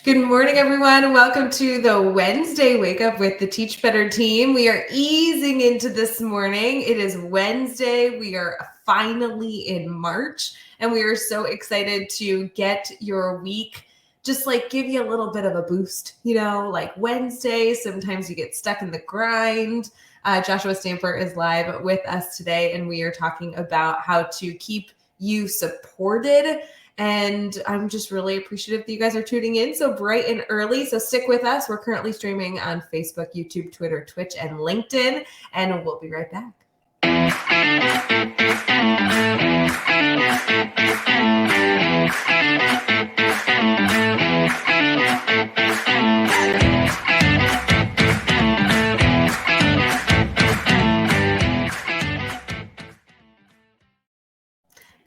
Good morning, everyone. Welcome to the Wednesday Wake Up with the Teach Better team. We are easing into this morning. It is Wednesday. We are finally in March, and we are so excited to get your week, just like give you a little bit of a boost. Like Wednesday, sometimes you get stuck in the grind. Joshua Stamper is live with us today, and we are talking about how to keep you supported. And I'm just really appreciative that you guys are tuning in so bright and early. So stick with us. We're currently streaming on Facebook, YouTube, Twitter, Twitch, and LinkedIn. And we'll be right back.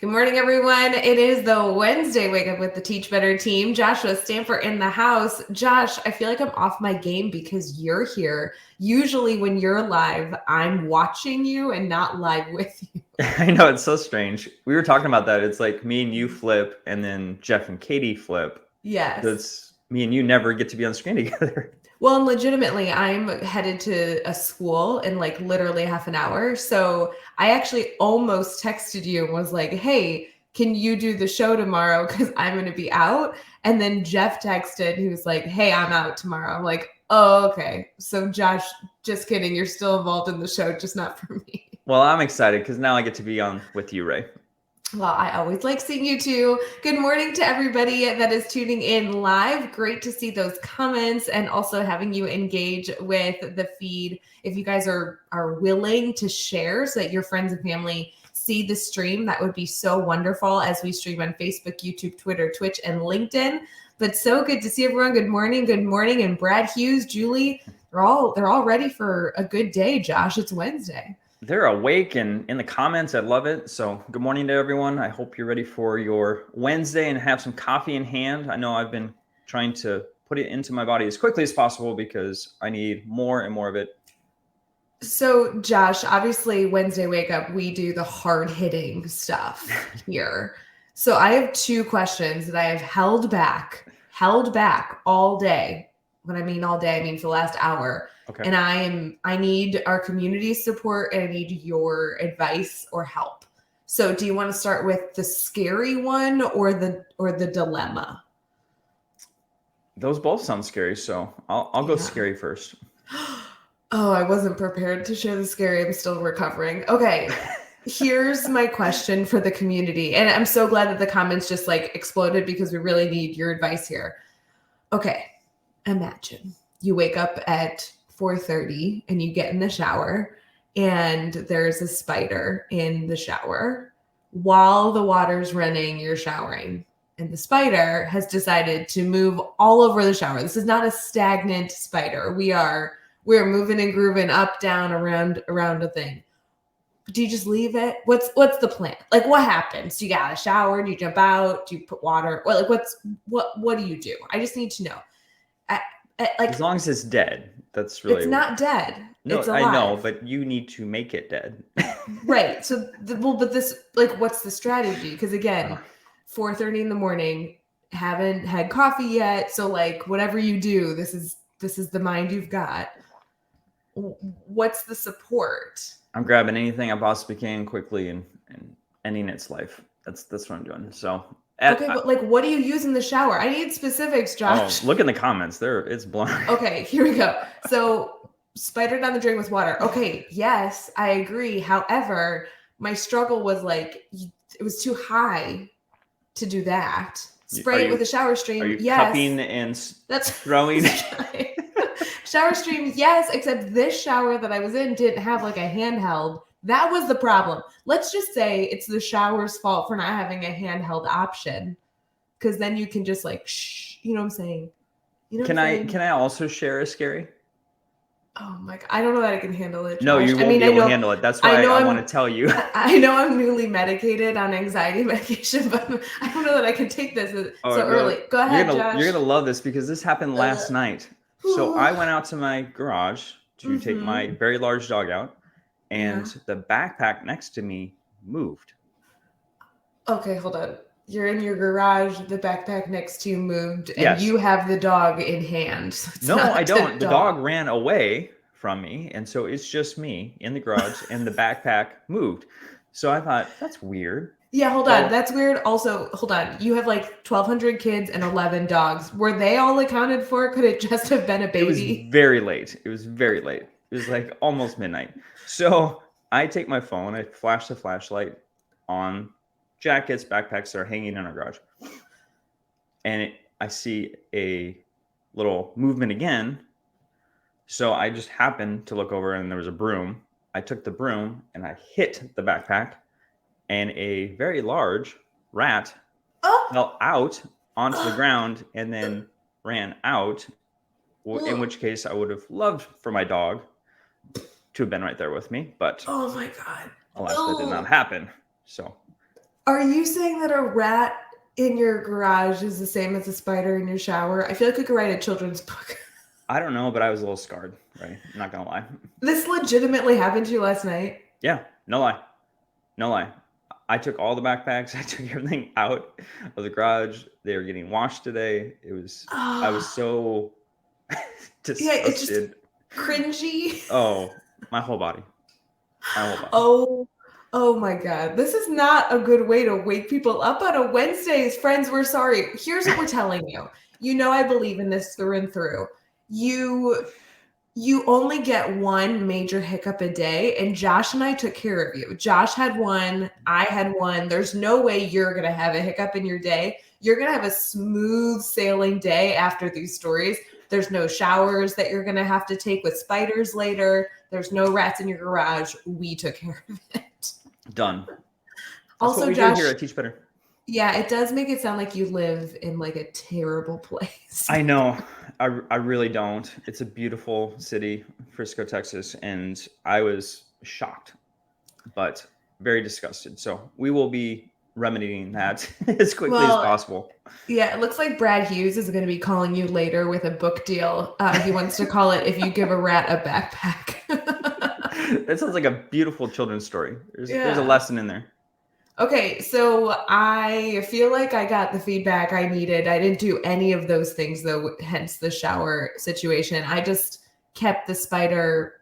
Good morning, everyone. It is the Wednesday Wake Up with the Teach Better team. Joshua Stamper in the house. Josh, I feel like I'm off my game because you're here. Usually when you're live, I'm watching you and not live with you. I know, it's so strange. We were talking about that. It's like me and you flip and then Jeff and Katie flip. Yes. That's me and you never get to be on screen together. Well, and legitimately, I'm headed to a school in like literally half an hour. So I actually almost texted you and was like, hey, can you do the show tomorrow? Because I'm going to be out. And then Jeff texted. He was like, hey, I'm out tomorrow. I'm like, oh, okay. So Josh, just kidding. You're still involved in the show, just not for me. Well, I'm excited because now I get to be on with you, Rae. Well, I always like seeing you too. Good morning to everybody that is tuning in live. Great to see those comments and also having you engage with the feed. If you guys are willing to share so that your friends and family see the stream, that would be so wonderful as we stream on Facebook, YouTube, Twitter, Twitch, and LinkedIn. But so good to see everyone. Good morning. Good morning. And Brad Hughes, Julie, they're all ready for a good day, Josh. It's Wednesday. They're awake and in the comments. I love it. So good morning to everyone. I hope you're ready for your Wednesday and have some coffee in hand. I know I've been trying to put it into my body as quickly as possible because I need more and more of it. So Josh, obviously Wednesday Wake Up, we do the hard hitting stuff here. So I have two questions that I have held back all day. When I mean all day, I mean for the last hour. Okay. And I need our community support and I need your advice or help. So do you want to start with the scary one or the dilemma? Those both sound scary, so I'll go scary first. Oh, I wasn't prepared to share the scary. I'm still recovering. Okay. Here's my question for the community. And I'm so glad that the comments just like exploded because we really need your advice here. Okay. Imagine you wake up at 4:30 and you get in the shower and there's a spider in the shower. While the water's running, you're showering. And the spider has decided to move all over the shower. This is not a stagnant spider. We're moving and grooving up, down, around a thing. Do you just leave it? What's the plan? Like, what happens? Do you get out of the shower? Do you jump out? Do you put water? What do you do? I just need to know. Like, as long as it's dead, that's really. It's not dead. No, it's alive. I know, but you need to make it dead. Right. So, but this, like, what's the strategy? Because again, 4:30 in the morning, haven't had coffee yet. So, like, whatever you do, this is the mind you've got. What's the support? I'm grabbing anything I possibly can quickly and ending its life. That's what I'm doing. So. Okay, but like, what do you use in the shower? I need specifics, Josh. Oh, look in the comments. It's blown. Okay, here we go. So, spider down the drain with water. Okay, yes, I agree. However, my struggle was like, it was too high to do that. Spray it with a shower stream. Are you yes. cupping and throwing? Shower stream, yes, except this shower that I was in didn't have like a handheld. That was the problem. Let's just say it's the shower's fault for not having a handheld option. Because then you can just like, you know what I'm saying? Can I also share a scary? Oh my God. I don't know that I can handle it, Josh. No, you won't be able to handle it. That's why I want to tell you. I know I'm newly medicated on anxiety medication, but I don't know that I can take this early. Go ahead, Josh. You're going to love this because this happened last night. So I went out to my garage to take my very large dog out. And the backpack next to me moved. Okay, hold on. You're in your garage, the backpack next to you moved, and Yes. you have the dog in hand. So it's No, not I don't. a The dog ran away from me, and so it's just me in the garage, and the backpack moved. So I thought, that's weird. Yeah, hold So- on. That's weird. Also, hold on. You have like 1,200 kids and 11 dogs. Were they all accounted for? Could it just have been a It was baby? very late. It was very late. It was like almost midnight. So I take my phone, I flash the flashlight on jackets, backpacks that are hanging in our garage. And I see a little movement again. So I just happened to look over and there was a broom. I took the broom and I hit the backpack, and a very large rat fell out onto the ground and then ran out. In which case, I would have loved for my dog to have been right there with me, but Oh my God. alas, that did not happen. So, Are you saying that a rat in your garage is the same as a spider in your shower? I feel like we could write a children's book. I don't know, but I was a little scarred, right? I'm not gonna lie. This legitimately happened to you last night? Yeah, no lie. No lie. I took all the backpacks. I took everything out of the garage. They were getting washed today. I was so disgusted. Yeah, it's just cringy. Oh, my whole body. My whole body. Oh my God. This is not a good way to wake people up on a Wednesdays. Friends, we're sorry. Here's what we're telling you. You know I believe in this through and through. You only get one major hiccup a day, and Josh and I took care of you. Josh had one, I had one. There's no way you're going to have a hiccup in your day. You're going to have a smooth sailing day after these stories. There's no showers that you're going to have to take with spiders later. There's no rats in your garage. We took care of it. Done. That's also, what we Josh, do here at Teach Better. Yeah, it does make it sound like you live in like a terrible place. I know. I really don't. It's a beautiful city, Frisco, Texas, and I was shocked, but very disgusted. So we will be remedying that as quickly as possible. Yeah, it looks like Brad Hughes is going to be calling you later with a book deal. He wants to call it "If You Give a Rat a Backpack." That sounds like a beautiful children's story. There's a lesson in there. Okay, so I feel like I got the feedback I needed. I didn't do any of those things though, hence the shower situation. I just kept the spider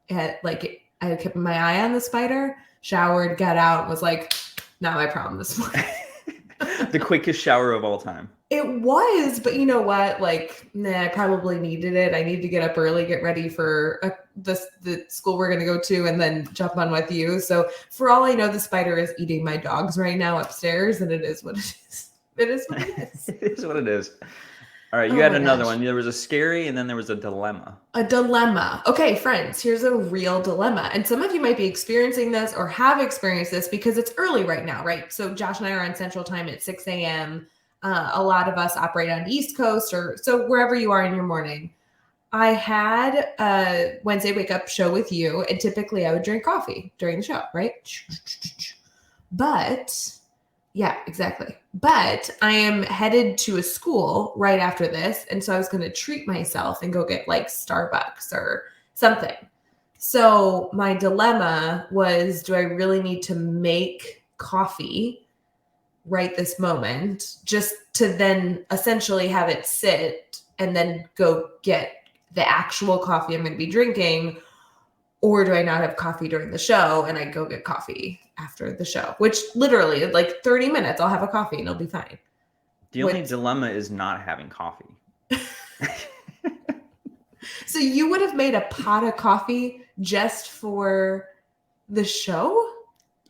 I kept my eye on the spider, showered, got out, was like, not my problem this morning. The quickest shower of all time. It was, but you know what? Like, I probably needed it. I need to get up early, get ready for the school we're going to go to, and then jump on with you. So for all I know, the spider is eating my dogs right now upstairs, and it is what it is. It is what it is. It is what it is. All right, you had another one. There was a scary, and then there was a dilemma. A dilemma. Okay, friends, here's a real dilemma. And some of you might be experiencing this or have experienced this because it's early right now, right? So Josh and I are on Central Time at 6 a.m. A lot of us operate on East Coast, or so wherever you are in your morning. I had a Wednesday wake up show with you, and typically I would drink coffee during the show, right? But yeah, exactly. But I am headed to a school right after this, and so I was going to treat myself and go get like Starbucks or something. So my dilemma was, do I really need to make coffee right this moment just to then essentially have it sit and then go get the actual coffee I'm going to be drinking, or do I not have coffee during the show and I go get coffee after the show, which literally like 30 minutes I'll have a coffee and it'll be fine. The only dilemma is not having coffee. So you would have made a pot of coffee just for the show?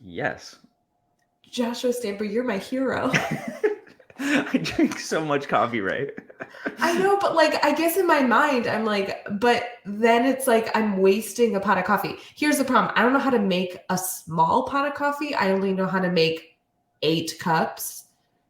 Yes. Joshua Stamper, you're my hero. I drink so much coffee, right? I know, but like, I guess in my mind, I'm like, but then it's like I'm wasting a pot of coffee. Here's the problem. I don't know how to make a small pot of coffee. I only know how to make 8 cups.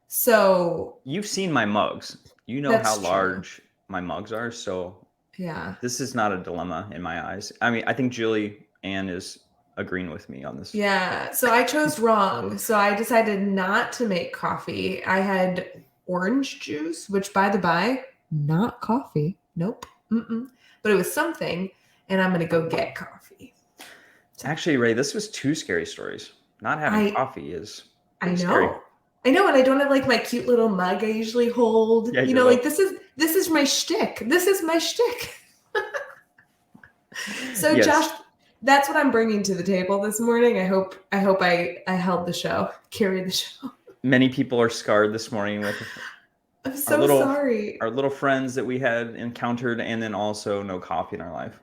So you've seen my mugs. You know how large my mugs are. So yeah, this is not a dilemma in my eyes. I mean, I think Julie Ann is agreeing with me on this. Yeah. So I chose wrong. So I decided not to make coffee. I had orange juice, which by the by, not coffee. Nope. But it was something. And I'm going to go get coffee. Actually, Ray, this was 2 scary stories. Not having coffee is I know. scary. I know, and I don't have like my cute little mug I usually hold. Yeah, Like this is my shtick. This is my shtick. So Yes. Josh, that's what I'm bringing to the table this morning. I hope I held the show, carried the show. Many people are scarred this morning with I'm so sorry. our little friends that we had encountered, and then also no coffee in our life.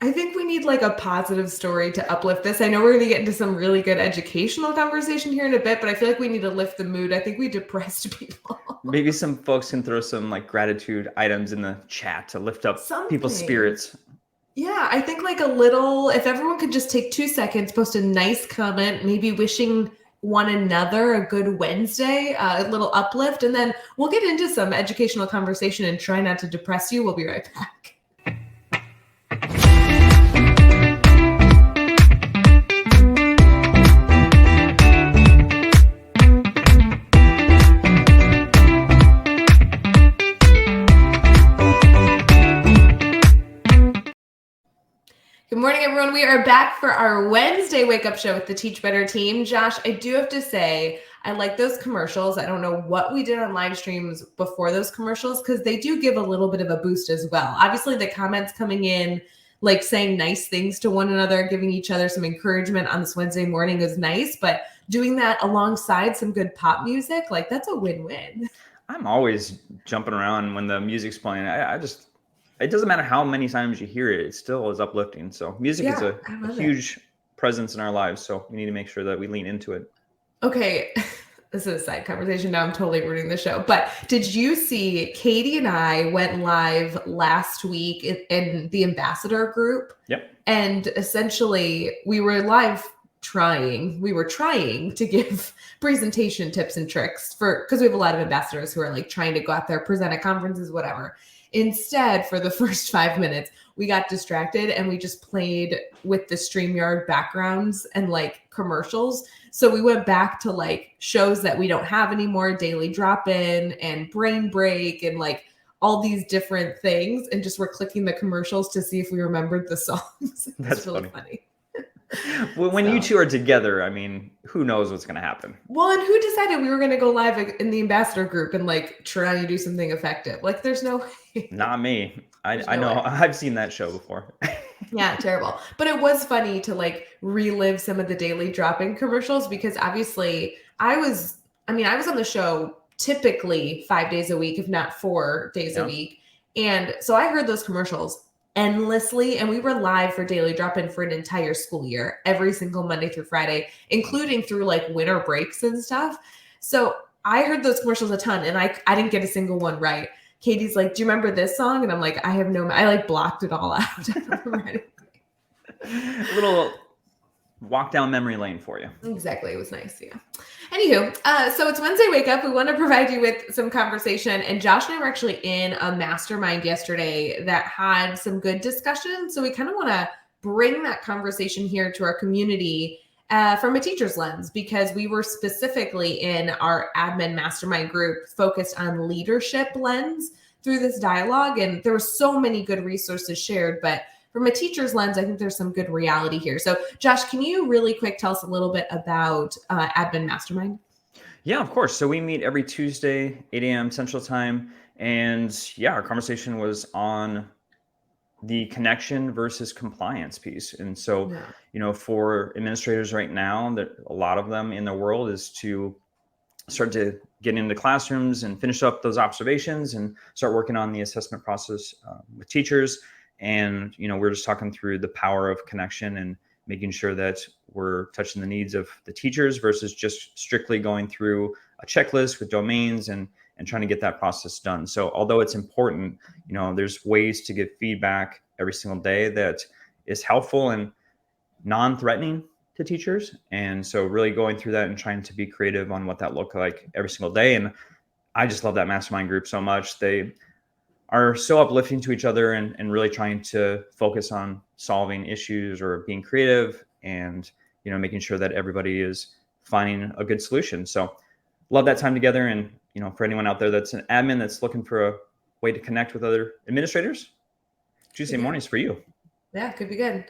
I think we need like a positive story to uplift this. I know we're going to get into some really good educational conversation here in a bit, but I feel like we need to lift the mood. I think we depressed people. Maybe some folks can throw some like gratitude items in the chat to lift up people's spirits. Yeah, I think like a little, if everyone could just take 2 seconds, post a nice comment, maybe wishing one another a good Wednesday, a little uplift, and then we'll get into some educational conversation and try not to depress you. We'll be right back. Good morning, everyone. We are back for our Wednesday wake up show with the Teach Better team. Josh, I do have to say, I like those commercials. I don't know what we did on live streams before those commercials because they do give a little bit of a boost as well. Obviously, the comments coming in, like saying nice things to one another, giving each other some encouragement on this Wednesday morning is nice, but doing that alongside some good pop music, like that's a win-win. I'm always jumping around when the music's playing. It doesn't matter how many times you hear it, it still is uplifting. So music is a huge presence in our lives. So we need to make sure that we lean into it. Okay, this is a side conversation. Now I'm totally ruining the show. But did you see Katie and I went live last week in the ambassador group? Yep. And essentially we were live trying to give presentation tips and tricks because we have a lot of ambassadors who are like trying to go out there, present at conferences, whatever. Instead, for the first 5 minutes, we got distracted and we just played with the StreamYard backgrounds and like commercials. So we went back to like shows that we don't have anymore, Daily Drop-In and Brain Break and like all these different things. And just we're clicking the commercials to see if we remembered the songs. That's really funny. When you two are together, I mean, who knows what's going to happen? Well, and who decided we were going to go live in the ambassador group and like try to do something effective? Like, there's no way. Not me. I know. I've seen that show before. Yeah, terrible. But it was funny to like relive some of the Daily Drop-In commercials because obviously I was on the show typically 5 days a week, if not 4 days a week. And so I heard those commercials endlessly, and we were live for Daily Drop-In for an entire school year, every single Monday through Friday, including through like winter breaks and stuff. So I heard those commercials a ton, and I didn't get a single one right. Katie's like, "Do you remember this song?" And I'm like, I like blocked it all out. A little walk down memory lane for you. Exactly. It was nice. Yeah. Anywho, so it's Wednesday Wake Up. We want to provide you with some conversation. And Josh and I were actually in a mastermind yesterday that had some good discussion. So we kind of want to bring that conversation here to our community from a teacher's lens, because we were specifically in our admin mastermind group focused on leadership lens through this dialogue. And there were so many good resources shared, but from a teacher's lens, I think there's some good reality here. So Josh, can you really quick tell us a little bit about Admin Mastermind? Yeah, of course. So we meet every Tuesday, 8 a.m. Central Time. And yeah, our conversation was on the connection versus compliance piece. And so, for administrators right now, that a lot of them in the world is to start to get into classrooms and finish up those observations and start working on the assessment process with teachers. And, we're just talking through the power of connection and making sure that we're touching the needs of the teachers versus just strictly going through a checklist with domains and trying to get that process done. So although it's important, there's ways to give feedback every single day that is helpful and non-threatening to teachers. And so really going through that and trying to be creative on what that looks like every single day. And I just love that mastermind group so much. They are so uplifting to each other and really trying to focus on solving issues or being creative and, making sure that everybody is finding a good solution. So love that time together. And, for anyone out there that's an admin that's looking for a way to connect with other administrators, Tuesday mornings for you. Yeah, could be good.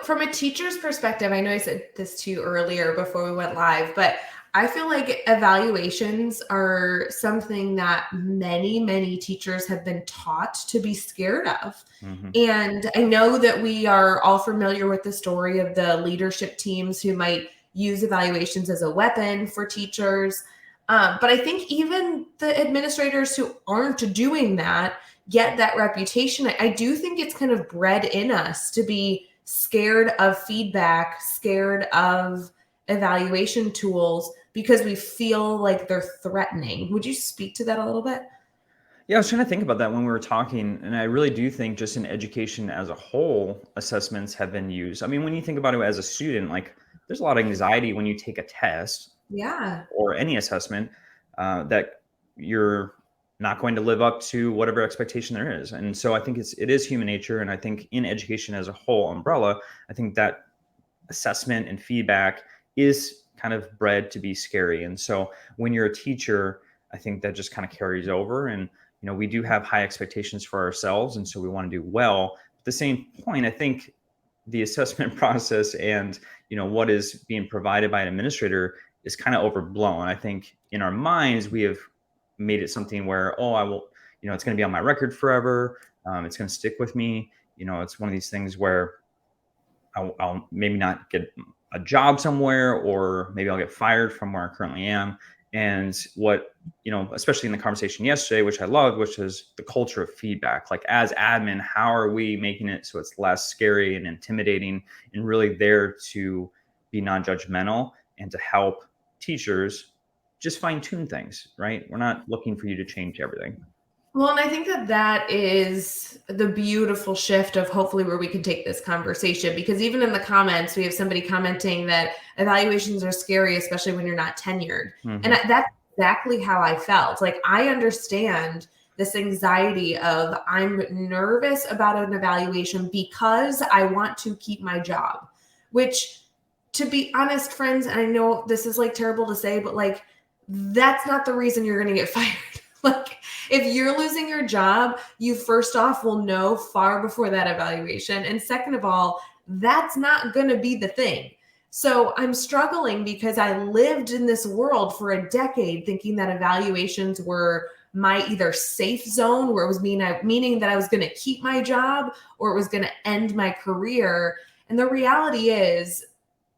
From a teacher's perspective, I know I said this to you earlier before we went live, but I feel like evaluations are something that many, many teachers have been taught to be scared of. Mm-hmm. And I know that we are all familiar with the story of the leadership teams who might use evaluations as a weapon for teachers. But I think even the administrators who aren't doing that get that reputation. I do think it's kind of bred in us to be scared of feedback, scared of evaluation tools because we feel like they're threatening. Would you speak to that a little bit? Yeah, I was trying to think about that when we were talking, and I really do think just in education as a whole, assessments have been used. I mean, when you think about it as a student, like there's a lot of anxiety when you take a test Yeah. or any assessment that you're not going to live up to whatever expectation there is. And so I think it is human nature, and I think in education as a whole umbrella, I think that assessment and feedback is kind of bred to be scary. And so when you're a teacher, I think that just kind of carries over. And we do have high expectations for ourselves, and so we want to do well. At the same point, I think the assessment process and what is being provided by an administrator is kind of overblown. I think in our minds we have made it something where, I will, it's going to be on my record forever. It's going to stick with me. It's one of these things where I'll maybe not get a job somewhere, or maybe I'll get fired from where I currently am. And what, especially in the conversation yesterday, which I loved, which is the culture of feedback. Like as admin, how are we making it so it's less scary and intimidating, and really there to be non-judgmental and to help teachers just fine tune things, right? We're not looking for you to change everything. Well, and I think that is the beautiful shift of hopefully where we can take this conversation, because even in the comments, we have somebody commenting that evaluations are scary, especially when you're not tenured. Mm-hmm. And that's exactly how I felt. Like I understand this anxiety of I'm nervous about an evaluation because I want to keep my job, which, to be honest, friends, and I know this is like terrible to say, but like that's not the reason you're going to get fired. Like if you're losing your job, you first off will know far before that evaluation. And second of all, that's not going to be the thing. So I'm struggling because I lived in this world for a decade thinking that evaluations were my either safe zone, where it was meaning that I was going to keep my job, or it was going to end my career. And the reality is,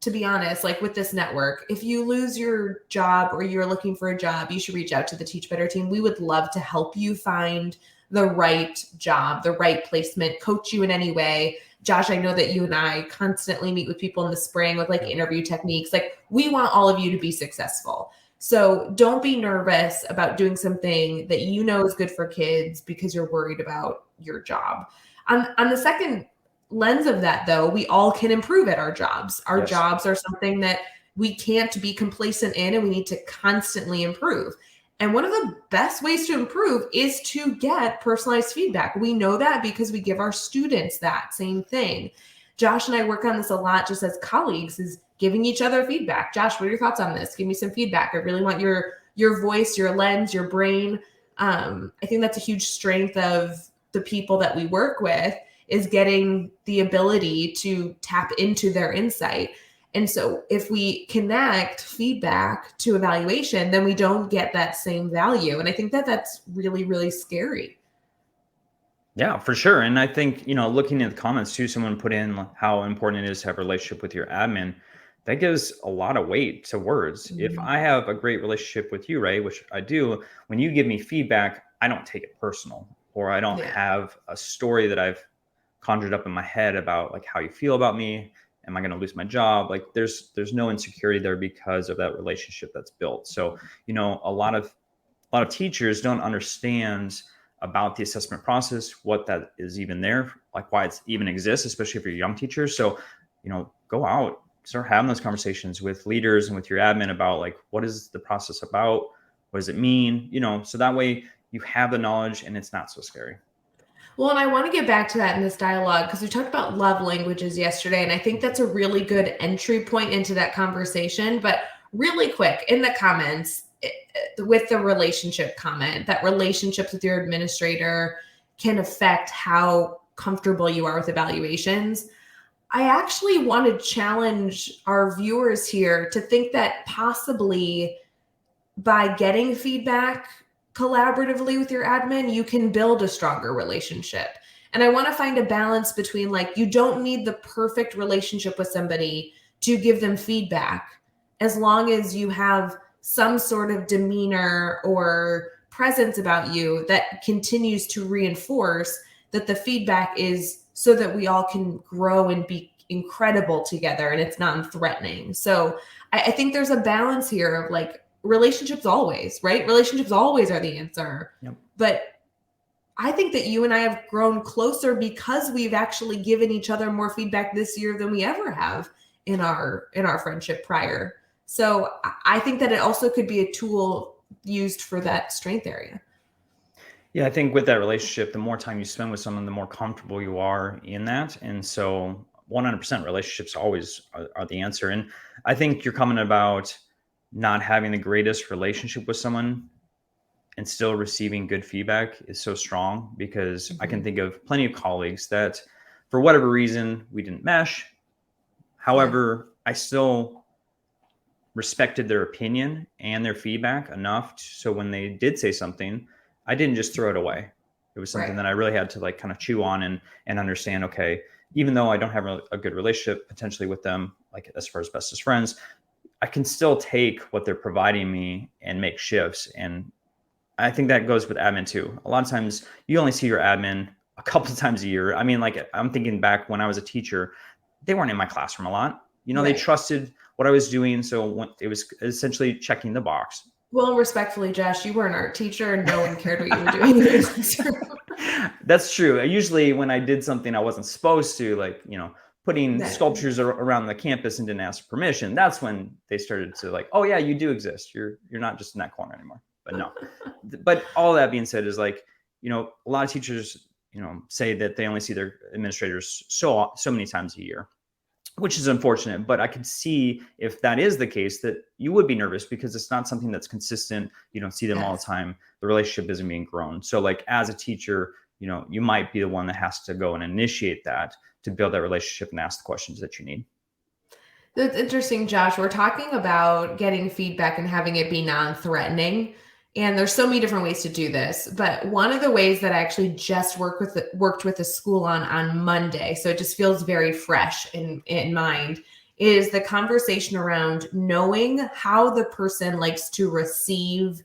to be honest, like with this network, if you lose your job or you're looking for a job, you should reach out to the Teach Better team. We would love to help you find the right job, the right placement, coach you in any way. Josh, I know that you and I constantly meet with people in the spring with like interview techniques. Like we want all of you to be successful. So don't be nervous about doing something that you know is good for kids because you're worried about your job. On the second lens of that, though, we all can improve at our jobs. Our Yes. jobs are something that we can't be complacent in, and we need to constantly improve. And one of the best ways to improve is to get personalized feedback. We know that because we give our students that same thing. Josh and I work on this a lot just as colleagues, is giving each other feedback. Josh, what are your thoughts on this? Give me some feedback. I really want your voice, your lens, your brain. I think that's a huge strength of the people that we work with, is getting the ability to tap into their insight. And so if we connect feedback to evaluation, then we don't get that same value. And I think that that's really, really scary. Yeah, for sure. And I think, looking at the comments too, someone put in how important it is to have a relationship with your admin. That gives a lot of weight to words. If Mhm. I have a great relationship with you, Rae, which I do, when you give me feedback, I don't take it personal, or I don't Yeah. have a story that I've conjured up in my head about like how you feel about me. Am I going to lose my job? Like there's no insecurity there because of that relationship that's built. So, a lot of teachers don't understand about the assessment process, what that is even there, like why it's even exists, especially if you're young teachers. So, go out, start having those conversations with leaders and with your admin about like, what is the process about? What does it mean? So that way you have the knowledge and it's not so scary. Well, and I want to get back to that in this dialogue because we talked about love languages yesterday, and I think that's a really good entry point into that conversation. But really quick, in the comments, with the relationship comment, that relationships with your administrator can affect how comfortable you are with evaluations. I actually want to challenge our viewers here to think that possibly by getting feedback collaboratively with your admin, you can build a stronger relationship. And I want to find a balance between like, you don't need the perfect relationship with somebody to give them feedback, as long as you have some sort of demeanor or presence about you that continues to reinforce that the feedback is so that we all can grow and be incredible together and it's non-threatening. So I think there's a balance here of like, relationships always, right? Relationships always are the answer. Yep. But I think that you and I have grown closer because we've actually given each other more feedback this year than we ever have in our friendship prior. So I think that it also could be a tool used for that strength area. Yeah, I think with that relationship, the more time you spend with someone, the more comfortable you are in that. And so 100% relationships always are the answer. And I think you're coming about not having the greatest relationship with someone and still receiving good feedback is so strong, because I can think of plenty of colleagues that for whatever reason we didn't mesh. However, I still respected their opinion and their feedback enough so when they did say something, I didn't just throw it away. It was something that I really had to like kind of chew on and understand, okay, even though I don't have a good relationship potentially with them, like as far as best as friends, I can still take what they're providing me and make shifts. And I think that goes with admin too. A lot of times you only see your admin a couple of times a year. I mean, like I'm thinking back when I was a teacher, they weren't in my classroom a lot. You know, they trusted what I was doing. So when, it was essentially checking the box. Well, respectfully, Josh, you were an art teacher and no one cared what you were doing in your classroom. That's true. Usually when I did something I wasn't supposed to, like, you know, putting sculptures around the campus and didn't ask permission, that's when they started to like, oh yeah, you do exist. You're not just in that corner anymore. But no. But all that being said is like, you know, a lot of teachers, you know, say that they only see their administrators so many times a year, which is unfortunate. But I could see if that is the case that you would be nervous because it's not something that's consistent. You don't see them all the time. The relationship isn't being grown. So like as a teacher, you know, you might be the one that has to go and initiate that to build that relationship and ask the questions that you need. That's interesting, Josh. We're talking about getting feedback and having it be non-threatening. And there's so many different ways to do this. But one of the ways that I actually just worked with a school on Monday, so it just feels very fresh in mind, is the conversation around knowing how the person likes to receive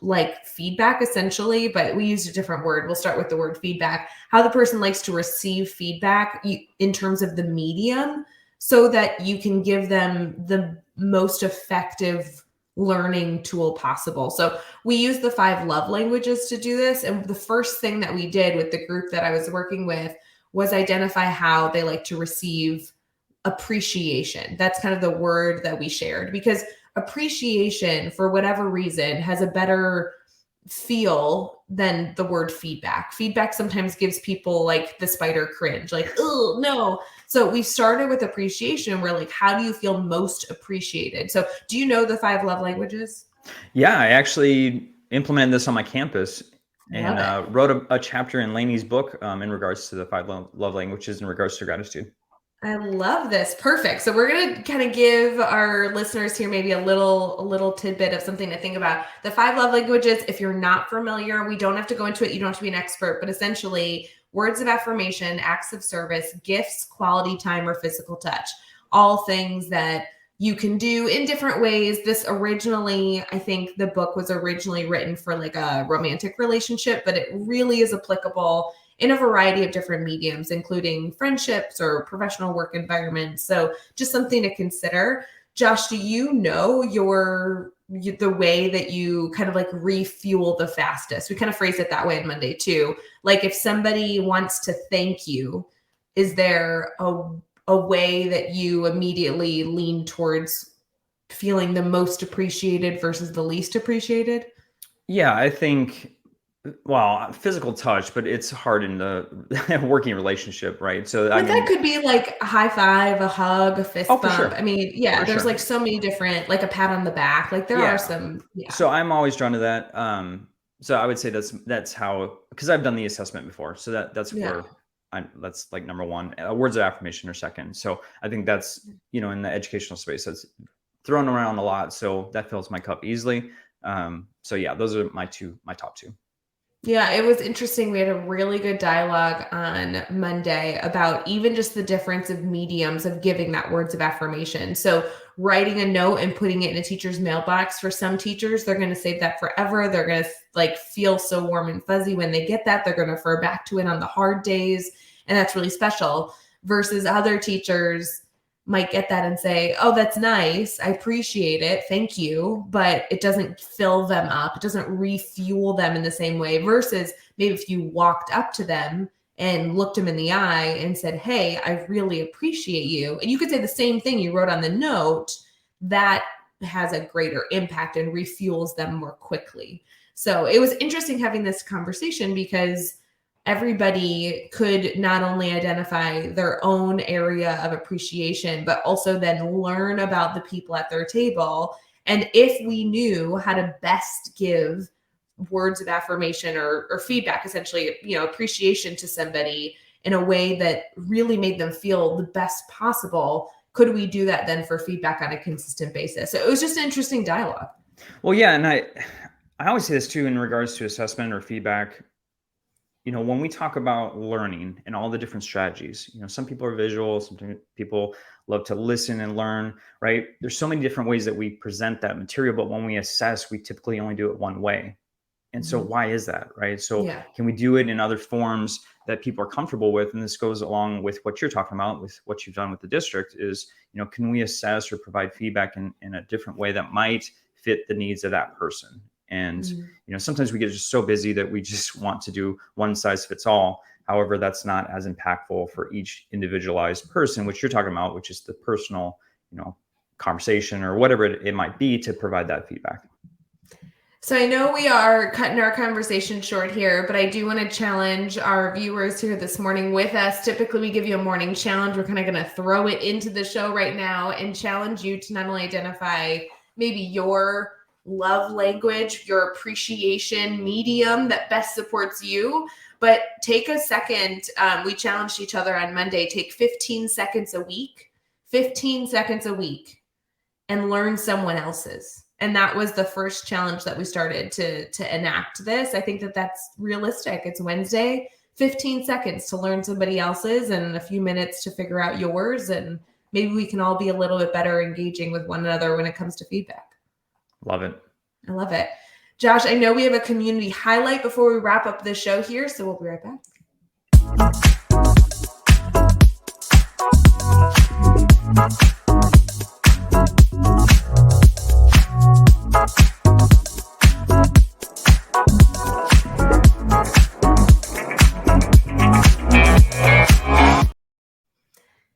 like feedback essentially, but we used a different word. We'll start with the word feedback. How the person likes to receive feedback in terms of the medium, so that you can give them the most effective learning tool possible. So we use the 5 love languages to do this. And the first thing that we did with the group that I was working with was identify how they like to receive appreciation. That's kind of the word that we shared, because appreciation, for whatever reason, has a better feel than the word feedback. Feedback sometimes gives people like the spider cringe, like, oh no. So we started with appreciation. We're like, how do you feel most appreciated? So do you know the 5 love languages? Yeah, I actually implemented this on my campus and wrote a chapter in Lainey's book in regards to the 5 love languages in regards to gratitude. I love this. Perfect. So we're going to kind of give our listeners here maybe a little tidbit of something to think about. The 5 love languages, if you're not familiar, we don't have to go into it. You don't have to be an expert, but essentially words of affirmation, acts of service, gifts, quality time, or physical touch. All things that you can do in different ways. This originally, I think the book was originally written for like a romantic relationship, but it really is applicable in a variety of different mediums, including friendships or professional work environments. So just something to consider. Josh, do you know the way that you kind of like refuel the fastest? We kind of phrase it that way on Monday too. Like if somebody wants to thank you, is there a way that you immediately lean towards feeling the most appreciated versus the least appreciated? Yeah, I think, well, physical touch, but it's hard in the working relationship, right? So But that could be like a high five, a hug, a fist bump. Sure. I mean, yeah, there's like so many different, like a pat on the back. Like there are some, So I'm always drawn to that. So I would say that's how, because I've done the assessment before. So that's where that's like number one. Words of affirmation are second. So I think that's, in the educational space, that's thrown around a lot. So that fills my cup easily. So yeah, those are my top two. Yeah, it was interesting. We had a really good dialogue on Monday about even just the difference of mediums of giving that words of affirmation. So writing a note and putting it in a teacher's mailbox, for some teachers, they're going to save that forever. They're going to feel so warm and fuzzy when they get that. They're going to refer back to it on the hard days. And that's really special, versus other teachers might get that and say, oh, that's nice. I appreciate it. Thank you. But it doesn't fill them up. It doesn't refuel them in the same way, versus maybe if you walked up to them and looked them in the eye and said, hey, I really appreciate you. And you could say the same thing you wrote on the note. That has a greater impact and refuels them more quickly. So it was interesting having this conversation, because everybody could not only identify their own area of appreciation, but also then learn about the people at their table. And if we knew how to best give words of affirmation or feedback, essentially, appreciation to somebody in a way that really made them feel the best possible, could we do that then for feedback on a consistent basis? So it was just an interesting dialogue. Well, yeah. And I always say this too, in regards to assessment or feedback. When we talk about learning and all the different strategies, some people are visual, some people love to listen and learn, right? There's so many different ways that we present that material, but when we assess, we typically only do it one way. And so why is that, right? So Can we do it in other forms that people are comfortable with? And this goes along with what you're talking about, with what you've done with the district is, can we assess or provide feedback in a different way that might fit the needs of that person? And, sometimes we get just so busy that we just want to do one size fits all. However, that's not as impactful for each individualized person, which you're talking about, which is the personal, conversation or whatever it might be to provide that feedback. So I know we are cutting our conversation short here, but I do want to challenge our viewers here this morning with us. Typically, we give you a morning challenge. We're kind of going to throw it into the show right now and challenge you to not only identify maybe your love language, your appreciation medium that best supports you, but take a second. We challenged each other on Monday, take 15 seconds a week, and learn someone else's. And that was the first challenge that we started to enact this. I think that's realistic. It's Wednesday, 15 seconds to learn somebody else's and a few minutes to figure out yours. And maybe we can all be a little bit better engaging with one another when it comes to feedback. Love it. I love it. Josh, I know we have a community highlight before we wrap up the show here, so we'll be right back.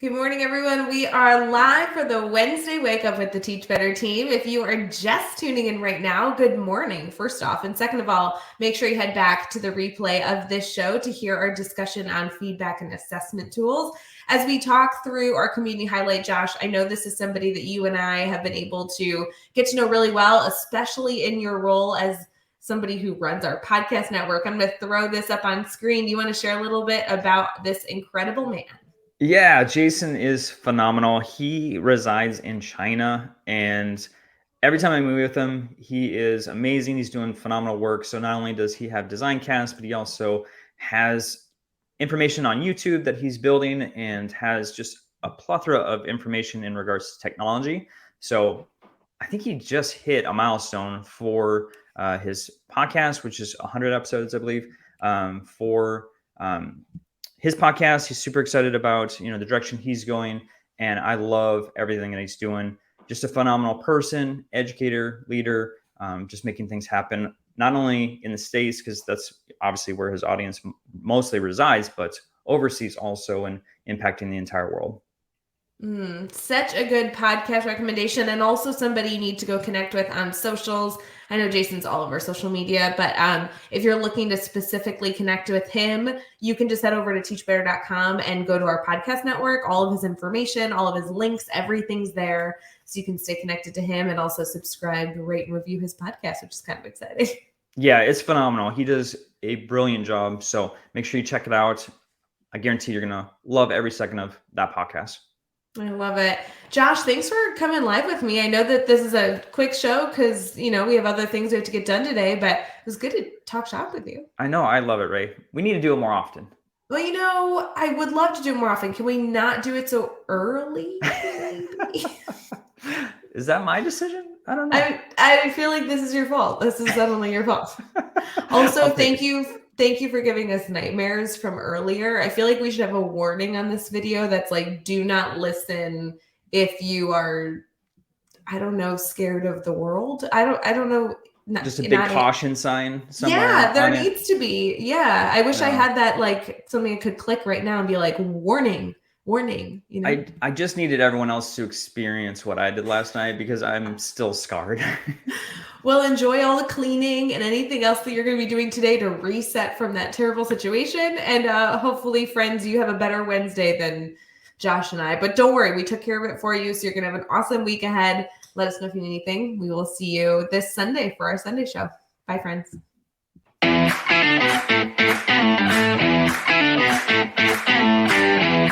Good morning, everyone. We are live for the Wednesday Wake Up with the Teach Better team. If you are just tuning in right now, good morning, first off. And second of all, make sure you head back to the replay of this show to hear our discussion on feedback and assessment tools. As we talk through our community highlight, Josh, I know this is somebody that you and I have been able to get to know really well, especially in your role as somebody who runs our podcast network. I'm going to throw this up on screen. Do you want to share a little bit about this incredible man? Yeah, Jason is phenomenal. He resides in China, and every time I meet with him, he is amazing. He's doing phenomenal work. So not only does he have design casts, but he also has information on YouTube that he's building and has just a plethora of information in regards to technology. So I think he just hit a milestone for his podcast, which is 100 episodes, I believe, his podcast. He's super excited about, the direction he's going. And I love everything that he's doing. Just a phenomenal person, educator, leader, just making things happen, not only in the States, because that's obviously where his audience mostly resides, but overseas also, and impacting the entire world. Such a good podcast recommendation, and also somebody you need to go connect with on socials. I know Jason's all over social media, but if you're looking to specifically connect with him, you can just head over to teachbetter.com and go to our podcast network. All of his information, all of his links, everything's there. So you can stay connected to him and also subscribe, rate, and review his podcast, which is kind of exciting. Yeah, it's phenomenal. He does a brilliant job. So make sure you check it out. I guarantee you're going to love every second of that podcast. I love it. Josh, thanks for coming live with me. I know that this is a quick show because, we have other things we have to get done today, but it was good to talk shop with you. I know. I love it, Rae. We need to do it more often. Well, I would love to do it more often. Can we not do it so early? Is that my decision? I don't know. I feel like this is your fault. This is suddenly your fault. Also, thank you for giving us nightmares from earlier. I feel like we should have a warning on this video that's like, do not listen if you are, I don't know, scared of the world. I don't know. Just a big caution sign somewhere. Yeah, there needs to be. Yeah. I wish I had that, like something I could click right now and be like, warning. I just needed everyone else to experience what I did last night because I'm still scarred. Well, enjoy all the cleaning and anything else that you're going to be doing today to reset from that terrible situation. And hopefully, friends, you have a better Wednesday than Josh and I. But don't worry, we took care of it for you. So you're going to have an awesome week ahead. Let us know if you need anything. We will see you this Sunday for our Sunday show. Bye, friends.